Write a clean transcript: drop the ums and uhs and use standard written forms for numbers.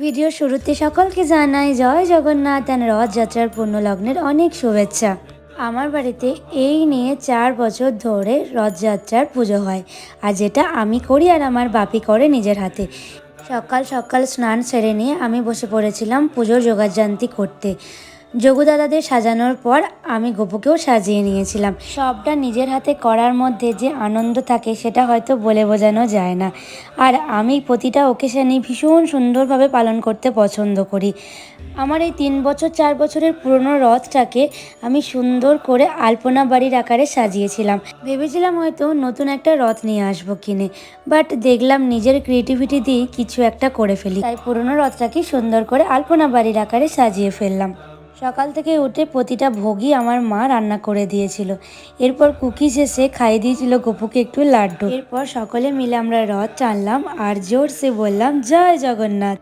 Video শুরুতে সকলকে জানাই জয় জগন্নাথ আর রথযাত্রার পুণ্যলগ্নের অনেক শুভেচ্ছা। আমার বাড়িতে এই নিয়ে 4 বছর ধরে রথযাত্রার পুজো হয়, আর যেটা আমি করি আর আমার বাপি করে নিজের হাতে। সকাল সকাল স্নান সেরে নিয়ে আমি বসে পড়েছিলাম পুজোর জোগাড়যন্ত্র করতে। যোগু দাদাদের সাজানোর পর আমি গোপুকেও সাজিয়ে নিয়েছিলাম। সবটা নিজের হাতে করার মধ্যে যে আনন্দ থাকে সেটা হয়তো বলে বোঝানো যায় না। আর আমি প্রতিটা ওকেশানই ভীষণ সুন্দরভাবে পালন করতে পছন্দ করি। আমার এই 3 বছর 4 বছরের পুরনো রথটাকে আমি সুন্দর করে আলপনা বাড়ির আকারে সাজিয়েছিলাম। ভেবেছিলাম হয়তো নতুন একটা রথ নিয়ে আসবো কিনে, বাট দেখলাম নিজের ক্রিয়েটিভিটি দিয়েই কিছু একটা করে ফেলি, তাই পুরনো রথটাকে সুন্দর করে আলপনা বাড়ির আকারে সাজিয়ে ফেললাম। সকাল থেকে উঠে প্রতিটা ভোগই আমার মা রান্না করে দিয়েছিল। এরপর কুকিজ এসে খাইয়ে দিয়েছিল গপুকে একটু লাড্ডু। এরপর সকলে মিলে আমরা রথ টানলাম আর জোরসে বললাম জয় জগন্নাথ।